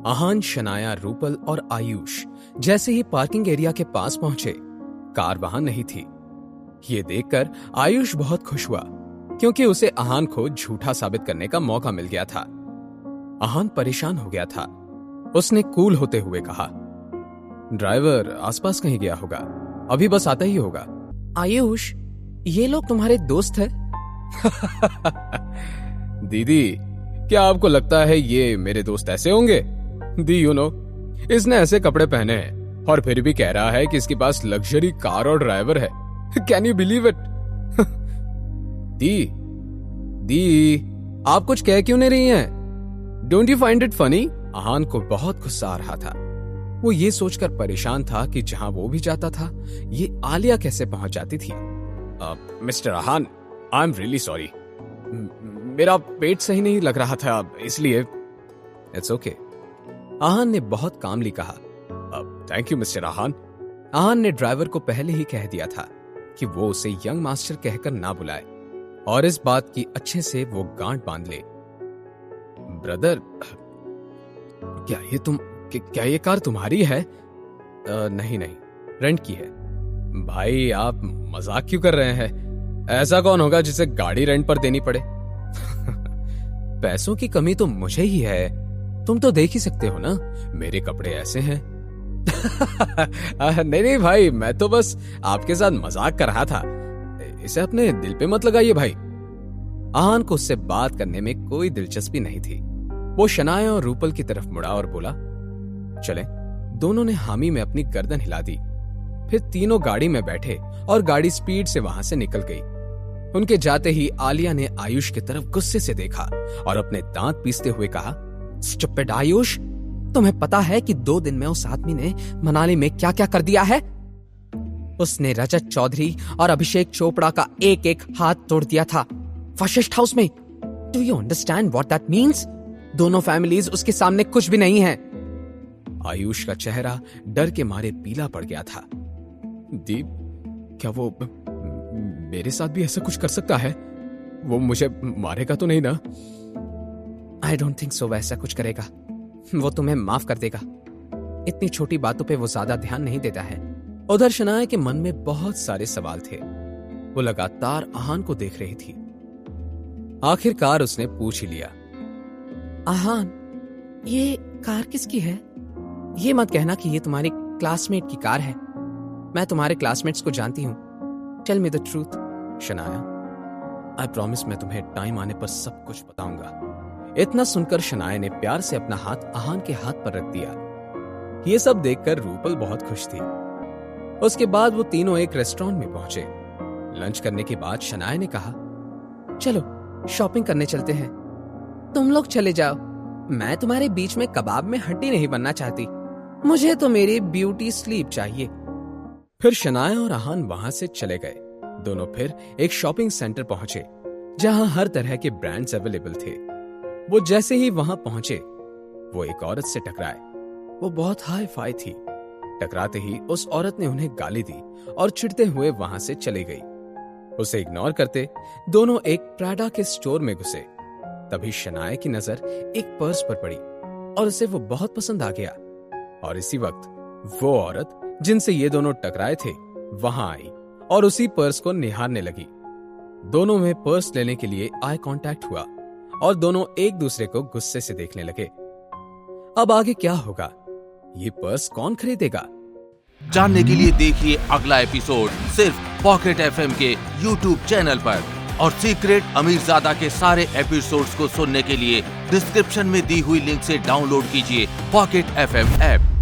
आहान, शनाया, रूपल और आयुष जैसे ही parking area के पास पहुंचे, कार वहां नहीं थी। ये देखकर आयुष बहुत खुश हुआ क्योंकि उसे आहान को झूठा साबित करने का मौका मिल गया था। आहान परेशान हो गया था। उसने कूल होते हुए कहा, ड्राइवर आसपास कहीं गया होगा, अभी बस आता ही होगा। आयुष, ये लोग तुम्हारे दोस्त हैं? दीदी, क्या आपको लगता है ये मेरे दोस्त ऐसे होंगे? दी यू नो, इसने ऐसे कपड़े पहने हैं और फिर भी कह रहा है कि इसके पास लग्जरी कार और ड्राइवर है। Can you believe it? दी, आप कुछ कह क्यों नहीं रही हैं? Don't you find it funny? Aahan को बहुत गुस्सा आ रहा था। वो ये सोचकर परेशान था कि जहां वो भी जाता था, ये आलिया कैसे पहुंच जाती थी। Mister Aahan, I am really sorry, मेरा पेट सही नहीं लग रहा था, इसलिए। इट्स ओके, आहान ने बहुत कामली कहा। Thank you mister Aahan. Aahan ने ड्राइवर को पहले ही कह दिया था कि वो उसे यंग मास्टर कहकर ना बुलाए और इस बात की अच्छे से वो गांठ बांध ले। ब्रदर, क्या ये कार तुम्हारी है? नहीं, रेंट की है। भाई, आप मजाक क्यों कर रहे हैं? ऐसा कौन होगा जिसे गाड़ी रेंट पर देनी पड़े? पैसों की कमी तो मुझे ही है, तुम तो देख ही सकते हो ना, मेरे कपड़े ऐसे हैं। नहीं भाई, मैं तो बस आपके साथ मजाक कर रहा था, इसे अपने दिल पे मत लगाइए भाई। आहान को उससे बात करने में कोई दिलचस्पी नहीं थी। वो शनाया और रूपल की तरफ मुड़ा और बोला, चलें। दोनों ने हामी में अपनी गर्दन हिला दी। फिर तीनों गाड़ी में बैठे और गाड़ी स्पीड से वहां से निकल गई। उनके जाते ही आलिया ने आयुष की तरफ गुस्से से देखा और अपने दांत पीसते हुए कहा, स्टूपिड आयुष, तुम्हें पता है कि 2 दिन में उस आदमी ने मनाली में क्या क्या कर दिया है? उसने रजत चौधरी और अभिषेक चोपड़ा का एक एक हाथ तोड़ दिया था वशिष्ठ हाउस में। Do you understand what that means? दोनों फैमिलीज उसके सामने कुछ भी नहीं है। आयुष का चेहरा डर के मारे पीला पड़ गया था। दीप, क्या वो मेरे साथ भी ऐसा कुछ कर सकता है? वो मुझे मारेगा तो नहीं ना? आई डोंट थिंक सो वैसा कुछ करेगा। वो तुम्हें माफ कर देगा। इतनी छोटी बातों पे वो ज्यादा ध्यान नहीं देता है। उधर शनाया के मन में बहुत सारे सवाल थे। वो लगातार आहान को देख रही थी। आखिरकार उसने पूछ ही लिया, आहान, ये कार किसकी है? ये मत कहना कि ये तुम्हारी क्लासमेट की कार है। मैं तुम्हारे क्लासमेट्स को जानती हूं। Tell me the truth. Shanaya, I promise मैं तुम्हें टाइम आने पर सब कुछ बताऊंगा। इतना सुनकर शनाया ने प्यार से अपना हाथ आहान के हाथ पर रख दिया। ये सब देखकर रूपल बहुत खुश थी। उसके बाद वो तीनों एक रेस्टोरेंट में पहुंचे। लंच करने के बाद शनाया ने कहा, चलो शॉपिंग करने चलते हैं। तुम लोग चले जाओ, मैं तुम्हारे बीच में कबाब में हड्डी नहीं बनना चाहती। मुझे तो मेरी ब्यूटी स्लीप चाहिए। फिर शनाया और आहान वहां से चले गए। दोनों फिर एक शॉपिंग सेंटर पहुंचे जहां हर तरह के ब्रांड्स अवेलेबल थे। वो जैसे ही वहां पहुंचे, वो एक औरत से टकराए। वो बहुत हाई फाई थी। टकराते ही उस औरत ने उन्हें गाली दी और चिढ़ते हुए वहां से चली गई। उसे इग्नोर करते दोनों एक प्राडा के स्टोर में घुसे। तभी शनाया की नजर एक पर्स पर पड़ी और उसे वो बहुत पसंद आ गया। और इसी वक्त वो औरत जिनसे ये दोनों टकराए थे वहां आई और उसी पर्स को निहारने लगी। दोनों में पर्स लेने के लिए आई कांटेक्ट हुआ और दोनों एक दूसरे को गुस्से से देखने लगे। अब आगे क्या होगा? ये पर्स कौन खरीदेगा? जानने के लिए देखिए अगला एपिसोड सिर्फ पॉकेट एफएम के YouTube चैनल पर। और सीक्रेट अमीरजादा के सारे एपिसोड्स को सुनने के लिए डिस्क्रिप्शन में दी हुई लिंक से डाउनलोड कीजिए पॉकेट एफएम ऐप।